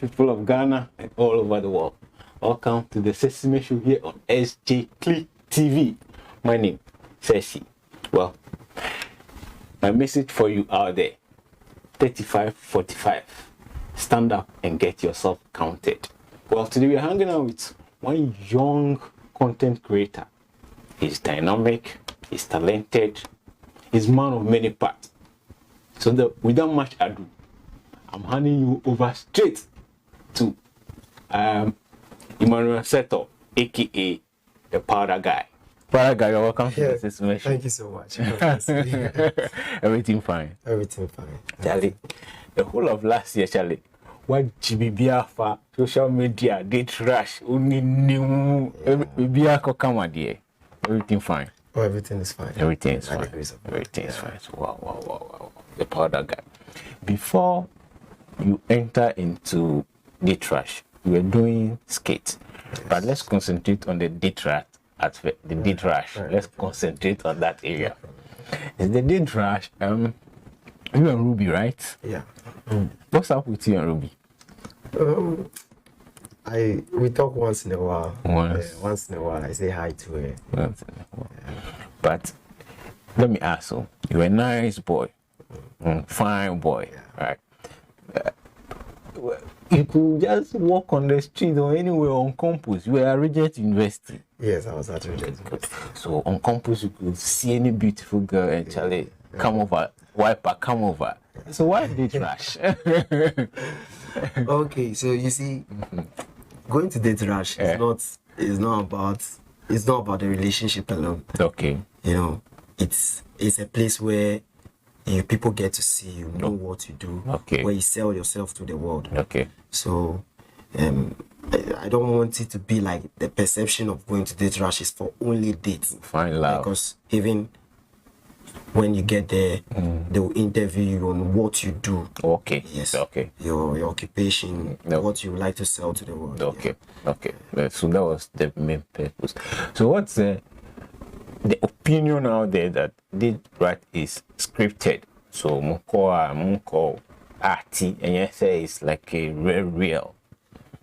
people of Ghana and all over the world. Welcome to the Sesime Show here on SJ Click TV. My name is Sesime. Well, my message for you out there, 3545. Stand up and get yourself counted. Well, today we're hanging out with one young content creator. He's dynamic, he's talented, he's man of many parts. So without much ado, I'm handing you over straight to Emmanuel Seto, aka the Powder Guy. Powder Guy, you're welcome to the Sesime Show. Thank you so much. Everything fine. Everything fine. Charlie, the whole of last year, Charlie, what GBBR for social media, date rush, only new BBR come on there. Everything fine. Oh, everything is fine. Everything is fine. Everything is fine. So, wow. The Powder Guy. Before you enter into the trash, you were doing skate. Yes. But let's concentrate on the date rush. The date rush. Let's concentrate on that area. Is the date rush? You and Ruby, right? Yeah. What's up with you and Ruby? We talk once in a while. Once in a while, I say hi to her. Once in a while. But let me ask you. You're a nice boy, fine boy, right? You could just walk on the street or anywhere on campus. You were at Regent University. Yes, I was at Regent University. So on campus, you could see any beautiful girl and Charlie, come over, wiper, come over. So why did it rush? Okay, so you see, going to date rush is not about the relationship alone. Okay. You know, it's a place where people get to see you, know what you do, where you sell yourself to the world. Okay. So, I don't want it to be like the perception of going to date rush is for only dates. Find love. Because even when you get there, they will interview you on what you do. Okay. Yes. Okay. Your occupation, what you like to sell to the world. Okay. Yeah. Okay. So that was the main purpose. So what's the opinion out there that date rush is scripted? So Munko arty and you say it's like a real.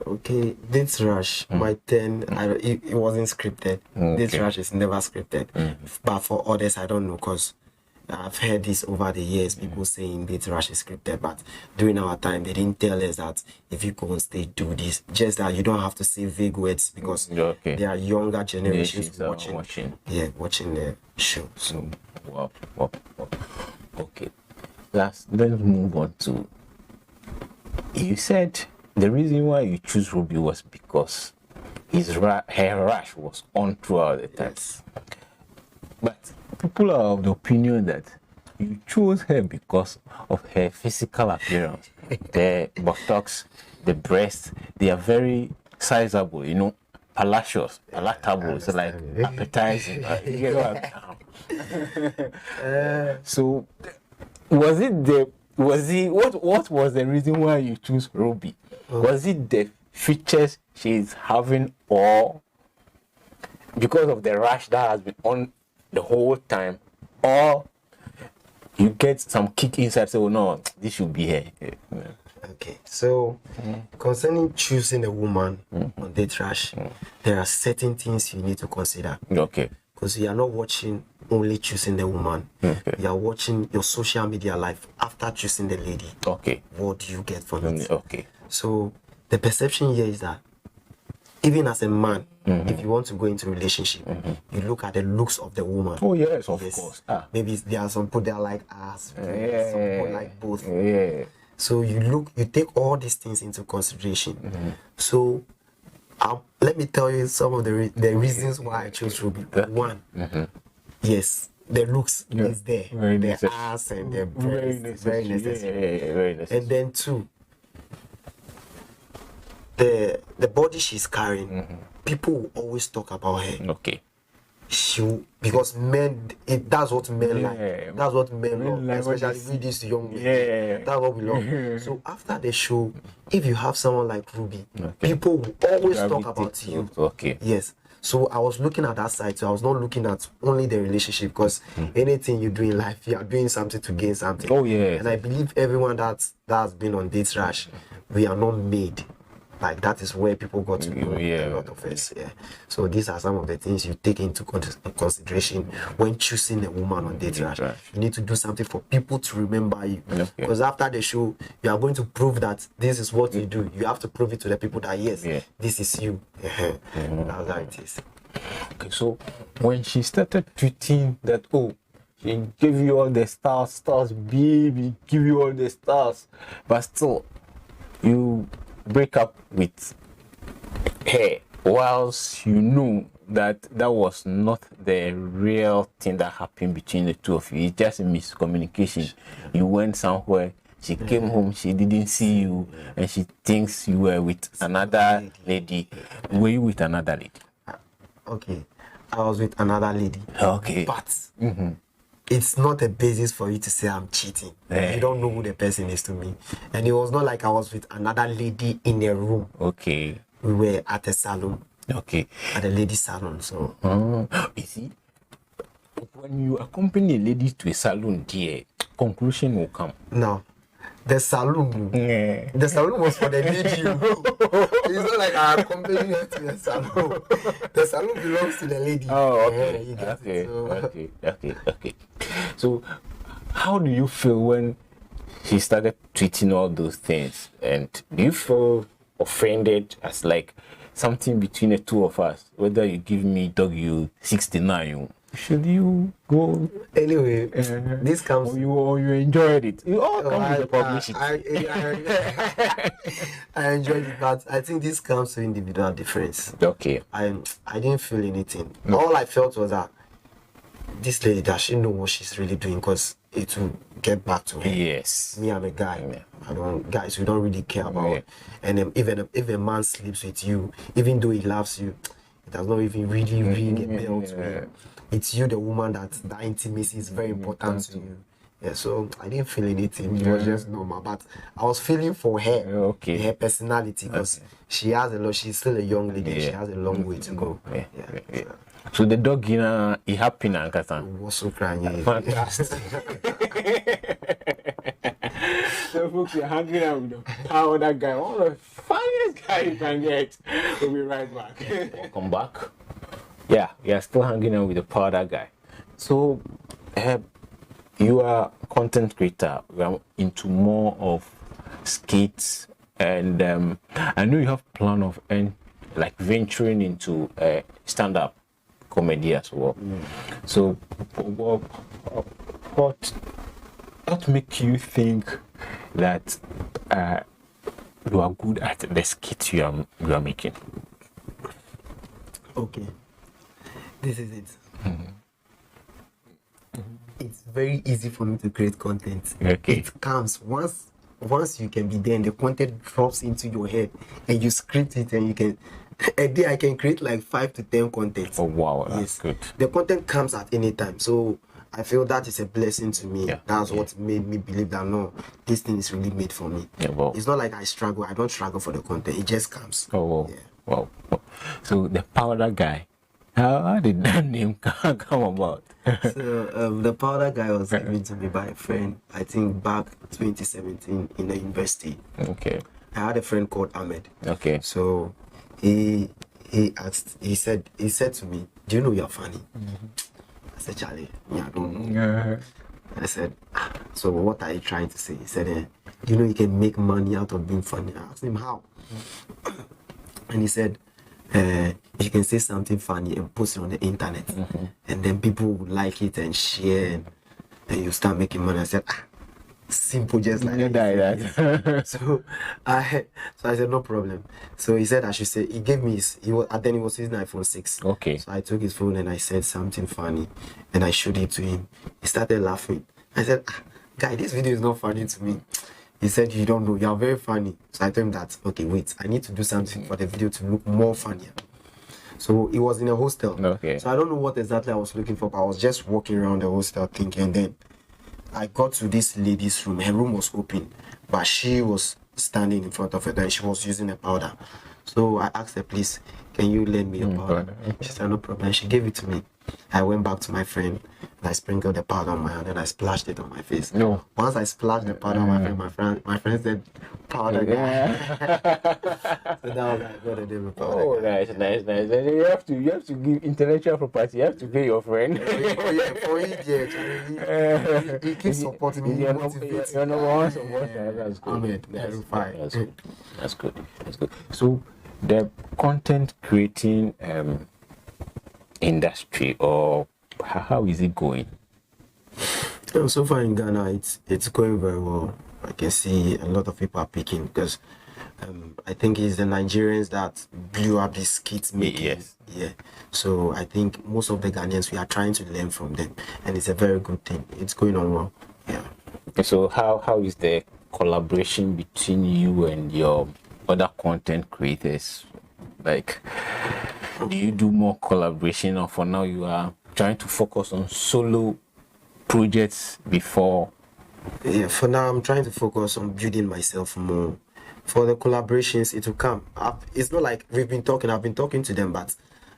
Okay, date rush. My turn. It wasn't scripted. Date rush is never scripted. But for others, I don't know, because I've heard this over the years. People saying date rush is scripted, but during our time, they didn't tell us that if you go on stage, do this. Just that you don't have to say vague words, because there are younger generations watching the show. So, wow. Okay, let's move on to. You said the reason why you choose Ruby was because her rush was on throughout the time. Yes. But people are of the opinion that you chose her because of her physical appearance. The buttocks, the breasts, they are very sizable, palatable, so like appetizing. You know so, what was the reason why you choose Ruby? Was it the features she's having, or because of the rush that has been on the whole time, or you get some kick inside, say, oh no, this should be her? Okay, so concerning choosing a woman on date rush, there are certain things you need to consider. Okay. Because you are not watching only choosing the woman. Okay. You are watching your social media life after choosing the lady. Okay. What do you get from it? Okay. So the perception here is that even as a man, if you want to go into a relationship, you look at the looks of the woman. Oh yes, of course. Maybe there are some people that like ass, some people like both. Yeah. So you take all these things into consideration. So let me tell you some of the reasons why I chose Ruby. One, yes, the looks is there. The ass and the breast, very necessary. Yeah, very necessary. And then two, the body she's carrying, people will always talk about her. Okay. Because men, that's what men like. That's what men love, especially with this young men. That's what we love. So after the show, if you have someone like Ruby, people will always talk about you. Okay. Yes. So I was looking at that side. So I was not looking at only the relationship, because anything you do in life, you are doing something to gain something. Oh yeah. And I believe everyone that has been on dates rash, we are not made. Like that is where people got to know a lot of us. Yeah. So these are some of the things you take into consideration when choosing a woman on date rash. You need to do something for people to remember you. Because after the show, you are going to prove that this is what you do. You have to prove it to the people that yes, this is you. That's how it is. Okay, so when she started tweeting that, oh, she gave you all the stars, baby, give you all the stars, but still, you break up with her whilst you know that that was not the real thing that happened between the two of you. It's just a miscommunication. You went somewhere, she came home, she didn't see you, and she thinks you were with another lady. Were you with another lady? Okay, I was with another lady. Okay. But it's not a basis for you to say I'm cheating. You don't know who the person is to me. And it was not like I was with another lady in a room. Okay. We were at a salon. Okay. At a ladies' salon. So you see, when you accompany a lady to a salon, dear, conclusion will come. No. The salon. The salon was for the lady. It's not like I accompany her to the salon. The salon belongs to the lady. Oh, okay. Okay. So, how do you feel when she started tweeting all those things? And do you feel offended as like something between the two of us? Whether you give me W69, should you go? Anyway, this comes. Or you enjoyed it. You all come with the publicity. I enjoyed it, but I think this comes to individual difference. Okay. I didn't feel anything. No. All I felt was that this lady, does she know what she's really doing? Because it will get back to her. Yes. Me, I'm a guy. Guys, we don't really care about. And even if a man sleeps with you, even though he loves you, it does not even really ring a bell to him. It's you, the woman, that intimacy is very important to you. Yeah, so I didn't feel anything. It was just normal. But I was feeling for her, her personality, because she has a lot. She's still a young lady. She has a long way to go. So the dog, he happy now, was so crying. Fantastic. So folks, you're hanging out with the powder guy, one of the funniest guy you can get. We'll be right back. Welcome back. Yeah, we are still hanging out with the powder guy. So, you are a content creator. We are into more of skits, and I know you have plan of like venturing into stand-up comedy as well. So, what make you think that you are good at the skits you are making? Okay, this is it. It's very easy for me to create content. Okay. It comes once you can be there and the content drops into your head and you script it, and you can a day I can create like 5 to 10 contents. Oh wow, that's good. The content comes at any time, so I feel that is a blessing to me. That's what made me believe that no, this thing is really made for me. It's not like I struggle. I don't struggle for the content. It just comes. Wow. So the powder guy, how did that name come about? So the powder guy was given to me by a friend, I think back 2017 in the university. Okay. I had a friend called Ahmed. Okay. So he said to me, do you know you're funny? I said, Charlie, I don't know. I said, so what are you trying to say? He said, do you know you can make money out of being funny? I asked him how. And he said, you can say something funny and post it on the internet, and then people will like it and share, and you start making money. I said, simple, just like that. So I said, no problem. So he said I should say, he gave me he was using iPhone 6. Okay. So I took his phone and I said something funny, and I showed it to him. He started laughing. I said, guy, this video is not funny to me. He said, you don't know, you are very funny. So I told him that, okay, wait, I need to do something for the video to look more funnier. So he was in a hostel. Okay. So I don't know what exactly I was looking for, but I was just walking around the hostel thinking. And then I got to this lady's room. Her room was open, but she was standing in front of it and she was using a powder. So I asked her, please, can you lend me a powder? She said, no problem. She gave it to me. I went back to my friend and I sprinkled the powder on my hand and I splashed it on my face. No. Once I splashed the powder on my friend said, powder guy. So that was how I got the name of powder Oh, guy. nice. And you have to give intellectual property. You have to pay your friend. Oh yeah, for it, yeah. He keeps supporting me. He motivates. You're number one supporter. That's good. Ahmed, That's good. So the content creating industry, or how is it going? So far in Ghana, it's going very well. I can see a lot of people are picking because I think it's the Nigerians that blew up this skit making. Yes. Yeah. So I think most of the Ghanaians, we are trying to learn from them, and it's a very good thing. It's going on well. Yeah. So how is the collaboration between you and your other content creators? Like, do you do more collaboration, or for now you are trying to focus on solo projects before? Yeah, for now I'm trying to focus on building myself more. For the collaborations, it will come. It's not like I've been talking to them, but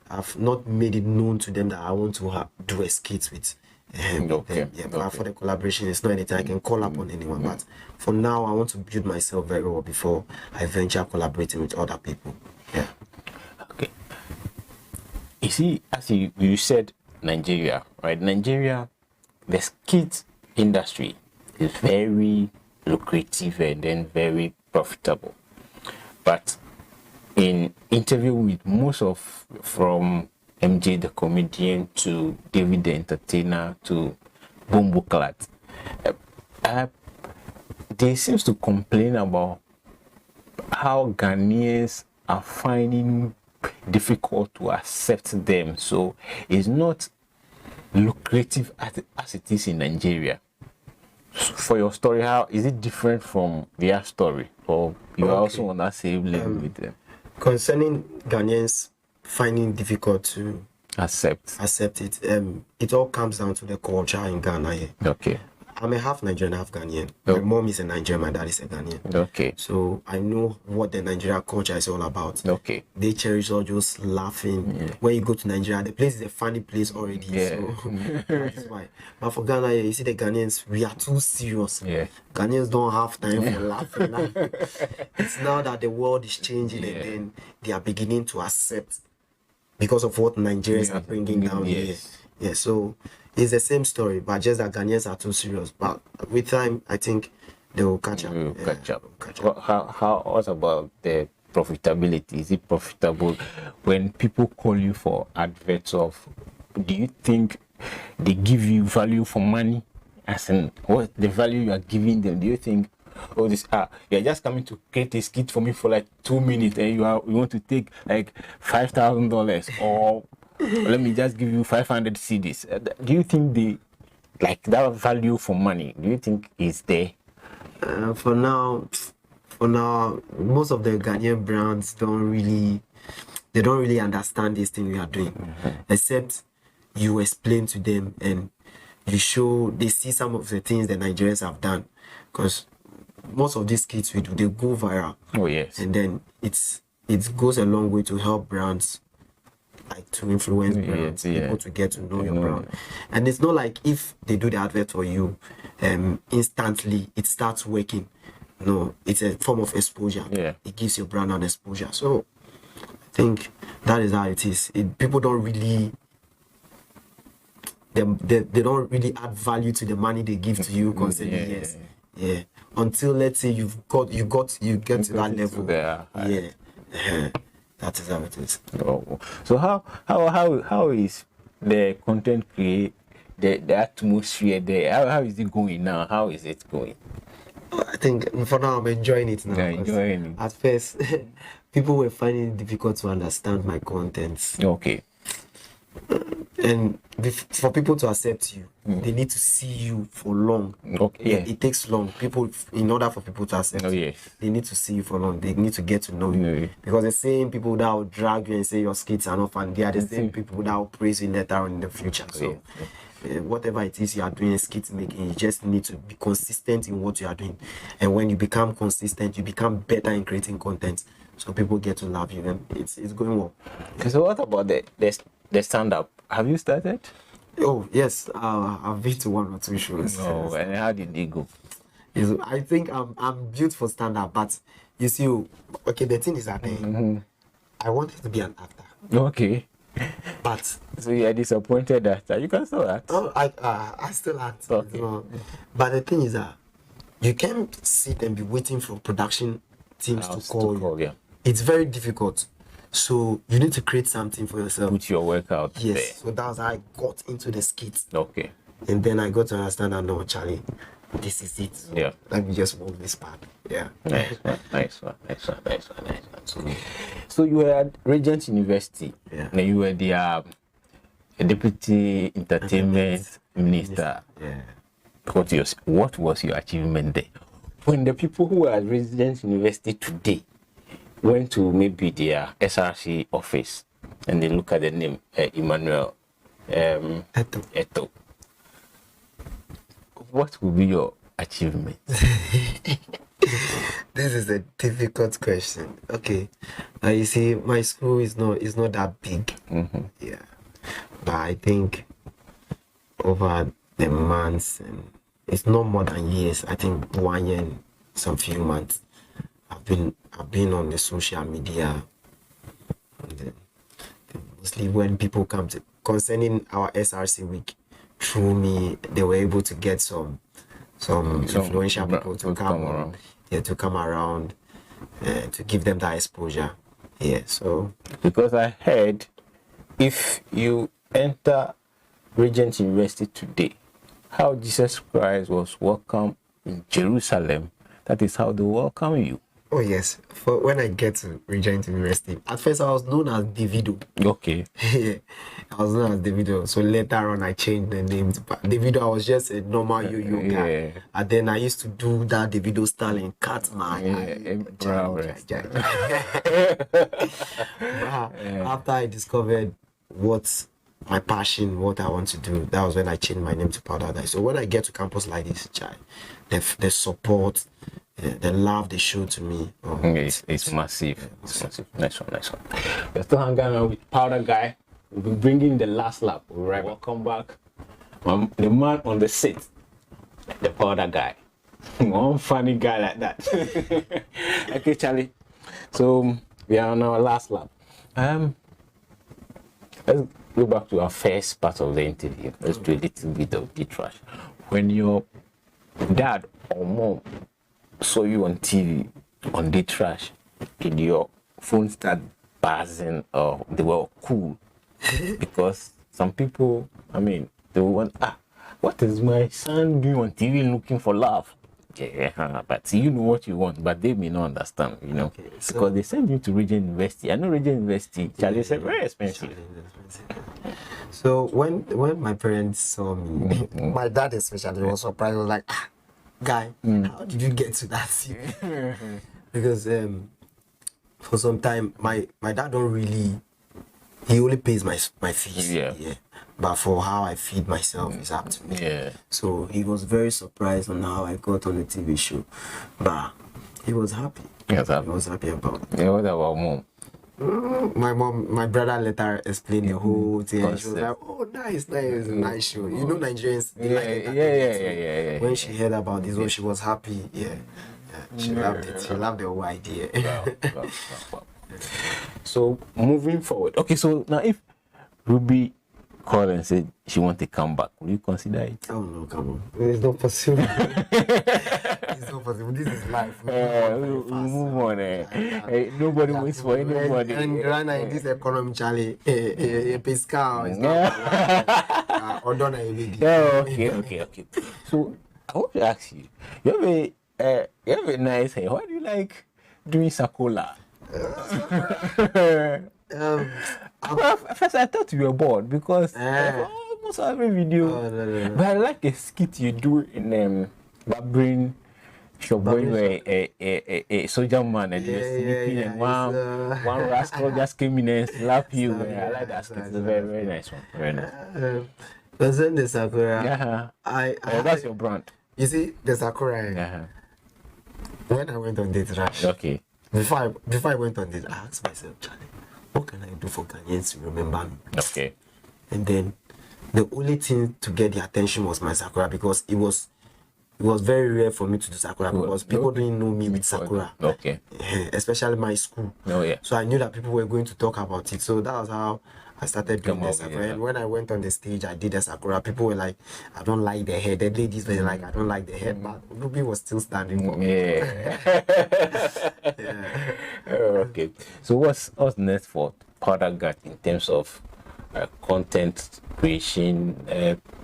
I've not made it known to them that I want to do a skit with them. Yeah, but for the collaboration, it's not anything I can call upon anyone. But for now, I want to build myself very well before I venture collaborating with other people. Yeah. Okay. You see, as you said, Nigeria, right? Nigeria, the skit industry is very lucrative and then very profitable. But in interview with from MJ the comedian to David the entertainer to Bumbo Clat, they seems to complain about how Ghanaians are finding difficult to accept them. So it's not lucrative as it is in Nigeria. For your story, how is it different from their story, or you are also on that same level with them? Concerning Ghanaians finding difficult to Accept it, it all comes down to the culture in Ghana here. Okay. I'm a half Nigerian, half Ghanaian. My mom is a Nigerian, my dad is a Ghanaian. Okay. So I know what the Nigerian culture is all about. Okay. They cherish all just laughing. Yeah. When you go to Nigeria, the place is a funny place already. Yeah. So that's why. But for Ghana, you see the Ghanaians, we are too serious. Yeah. Ghanaians don't have time for laughing. It's now that the world is changing and then they are beginning to accept because of what Nigerians are bringing down here. Yeah, so it's the same story, but just that Ghanaians are too serious. But with time, I think they will catch up. What about the profitability? Is it profitable when people call you for adverts of? Do you think they give you value for money? As in, what the value you are giving them? Do you think, oh, you're just coming to create a skit for me for like 2 minutes, and you want to take like $5,000, or let me just give you 500 CDs? Do you think they like that value for money? Do you think is there? For now, most of the Ghanaian brands don't really understand this thing we are doing, except you explain to them and they see some of the things the Nigerians have done, because most of these skits we do, they go viral. Oh yes. And then it goes a long way to help brands, like to influence brands, people to get to know your brand. And it's not like if they do the advert for you, instantly it starts working. No, it's a form of exposure. Yeah. It gives your brand an exposure. So I think that is how it is. People don't really they don't really add value to the money they give to you constantly. Yeah. Until let's say you get to that level. That is how it is. Oh. So how is the content create the atmosphere there? How is it going now? How is it going? I think for now I'm enjoying it now. Enjoying it. At first, people were finding it difficult to understand my contents. Okay. And for people to accept you, they need to see you for long. Okay. Yeah. It takes long. In order for people to accept you, they need to see you for long. They need to get to know you. Because the same people that will drag you and say your skits are not fun, they are the same people that will praise you later on in the future. So whatever it is you are doing in skit making, you just need to be consistent in what you are doing. And when you become consistent, you become better in creating content. so people get to love you, and it's going well. Okay, so what about the stand up? Have you started? Oh yes, I've been to 1 or 2 shows. No, and how did they go? I think I'm built for stand up, but you see, okay, the thing is that I wanted to be an actor, Okay. but So you are disappointed that you can still act. oh, I still act. Okay. But the thing is that you can't sit and be waiting for production teams to call you. Yeah. It's very difficult. So you need to create something for yourself. Put your work out Yes. there. So that's how I got into the skits. Okay. And then I got to understand that no, Charlie, this is it. So Yeah. let me just move this part. Yeah. Nice one. So you were at Regent University. Yeah. And you were the deputy entertainment minister. Yeah. What was your achievement there? When the people who are at Regent University today went to maybe their SRC office and they look at the name Emmanuel Eto, what will be your achievement? This is a difficult question. Okay. You see, my school is not that big. Yeah. But I think over the months, and it's not more than years. I think 1 year and some few months. I've been on the social media, and then mostly when people come to concerning our SRC week, through me, they were able to get some influential people to come around. Yeah, to come around, to give them that exposure. Yeah, so Because I heard if you enter Regent University today, how Jesus Christ was welcome in Jerusalem, that is how they welcome you. oh yes, for when I get to Regent University, at first I was known as Davido. Okay. Yeah, I was known as Davido. So later on, I changed the name to Davido. I was just a normal yo-yo guy, Yeah. and then I used to do that Davido style and cut my After I discovered what my passion, what I want to do, that was when I changed my name to Powder Dye. So when I get to campus like this, the support, the love they show to me, It's massive. It's massive. Nice one. We're still hanging out with Powder Guy. We'll be bringing the last lap. Right. Welcome back. The man on the seat, the Powder Guy. One funny guy like that. Okay, Charlie. So we are on our last lap. Let's go back to our first part of the interview. Let's do a little bit of the trash. When your dad or mom saw you on TV on the trash, did your phone start buzzing or they were cool? Because some people, they want, what is my son doing on TV looking for love? Yeah, but you know what you want, but they may not understand, Okay, so because they send you to Regent University. I know Regent University, Charlie, it's very expensive. So when my parents saw me, my dad especially was surprised. I was like, guy, how did you get to that seat? Because for some time my dad don't really, he only pays my fees. Yeah. But for how I feed myself is up to me. Yeah. So he was very surprised on how I got on the TV show. But he was happy. Yes, He was happy about it. yeah, what about mom? My brother later explained the whole thing. And she was Concept. like, oh, nice show. You know, Nigerians, they like it. Yeah. When she heard about this, she was happy. Yeah. She loved it. She loved the whole idea. Wow. So moving forward, okay. So now, if Ruby called and said she want to come back, will you consider it? Oh no, come on. It's not possible. It's not possible. This is life. We'll move on. Hey, nobody waits for anybody. And right now in this economy, Charlie, a pescar is not or done a Okay. So I want to ask you. You have a nice hair. Why do you like doing sakola? First I thought you were bored because almost every video. No. But I like a skit you do in Barbering Shop where a soldier man and you're sleeping and one rascal just came in and slapped you. I like that skit. It's a very, very nice one. Very nice. Concerning the Sakura, Yeah. That's your brand. you see the Sakura. Yeah. When I went on date rush, Okay. before I went on this, I asked myself, Charlie, what can I do for Ghanaians to remember me? Okay. And then the only thing to get the attention was my Sakura, because it was very rare for me to do Sakura, because people didn't know me with Sakura. Okay. Especially my school. Oh yeah. So I knew that people were going to talk about it. So that was how I started doing the Sakura. Yeah. And when I went on the stage, I did the Sakura. People were like, I don't like the hair. The ladies were like, I don't like the hair. But Ruby was still standing for me. Yeah. Okay. So what's next for Powder Guy in terms of content creation,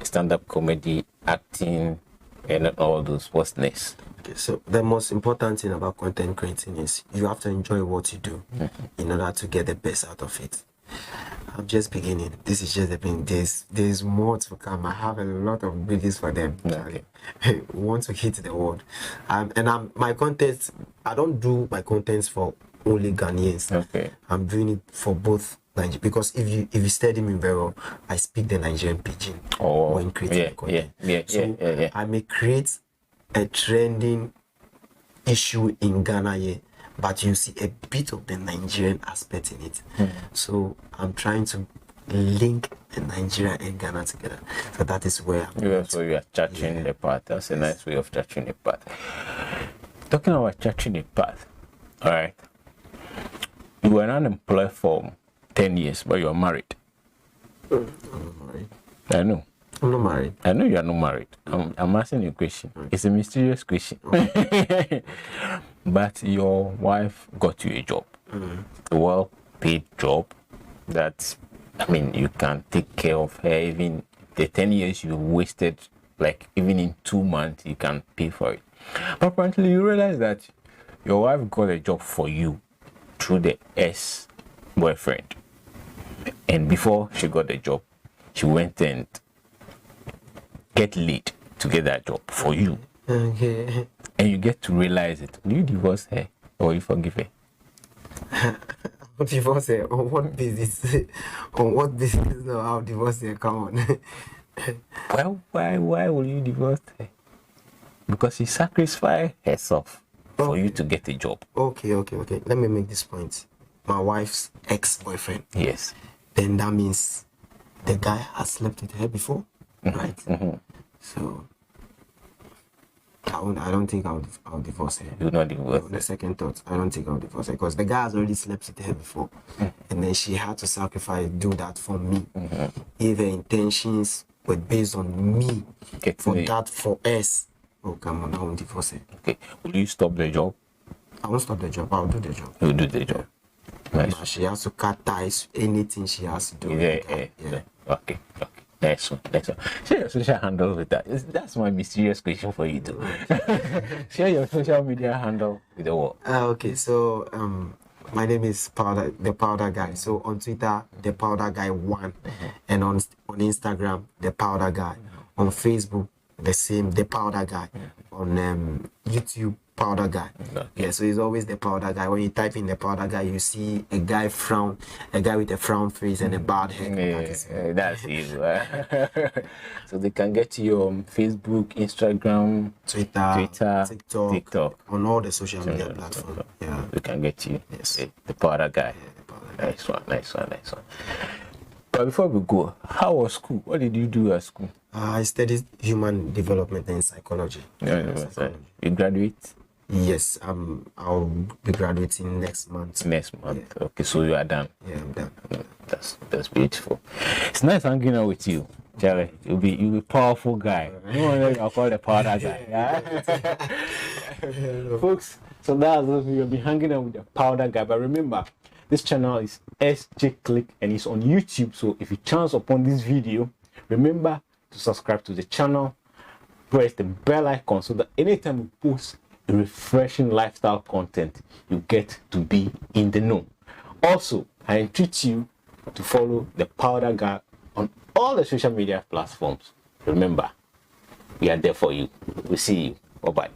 stand-up comedy, acting, and all those? What's next? Okay, so the most important thing about content creating is you have to enjoy what you do in order to get the best out of it. I'm just beginning. This is just the beginning. There's more to come. I have a lot of videos for them. Okay. We want to hit the world. My content, I don't do my contents for only Ghanaians. Okay. I'm doing it for both Nigeria, because if you study me very well, I speak the Nigerian pidgin when creating the content. Yeah. I may create a trending issue in Ghana here, but you see a bit of the Nigerian aspect in it. So I'm trying to link the Nigeria and Ghana together. So that is where So you are touching the path. That's a nice way of touching the path. Talking about touching the path, all right. You were unemployed for 10 years, but you are married. I'm not married. I know. I'm not married. I know you are not married. I'm asking you a question. It's a mysterious question. But your wife got you a job, a well-paid job that, I mean, you can take care of her. Even the 10 years you wasted, like even in 2 months, you can pay for it. But apparently you realize that your wife got a job for you through the ex-boyfriend. And before she got the job, she went and get laid to get that job for you. Okay. And you get to realize it. Will you divorce her or you forgive her? Divorce her? On what basis? On what basis? No, I'll divorce her. Come on. Well, why will you divorce her? Because she sacrificed herself for you to get a job. Okay. Let me make this point. My wife's ex-boyfriend. Yes. Then that means the guy has slept with her before, right? So I don't think I'll divorce her. You will not divorce The second thought, I don't think I'll divorce her, because the guy has already slept with her before, and then she had to do that for me. If her intentions were based on me, for us. Oh, come on, I won't divorce her. Okay. Will you stop the job? I won't stop the job. I'll do the job. You'll do the job. Nice. But she has to cut ties. Anything she has to do. Yeah. Okay. Next one. Share your social handle with that. That's my mysterious question for you too. Share your social media handle with the world. Okay, so my name is the Powder Guy. So on Twitter, the Powder Guy 1, and on Instagram, the Powder Guy. On Facebook, the same, the Powder Guy. On YouTube, Powder Guy. Yeah, so it's always the Powder Guy. When you type in the Powder Guy, you see a guy with a frown face and a bad head. That's you. So they can get you on Facebook, Instagram, Twitter, TikTok, on all the social media platforms. Yeah, they can get you. Yes, the Powder Guy. Nice one. But before we go, how was school? What did you do at school? I studied human development and psychology. You graduate? Yes, I'll be graduating next month. Yeah. Okay, so you are done. Yeah, I'm done. That's beautiful. It's nice hanging out with you, Charlie. You'll be a powerful guy. You want to call the Powder Guy. Yeah? Folks, so that's you'll be hanging out with the Powder Guy. But remember, this channel is SJ Click and it's on YouTube. So if you chance upon this video, remember to subscribe to the channel, press the bell icon so that anytime we post a refreshing lifestyle content, you get to be in the know. Also, I entreat you to follow the Powder Guy on all the social media platforms. Remember, we are there for you. We'll see you. Bye-bye.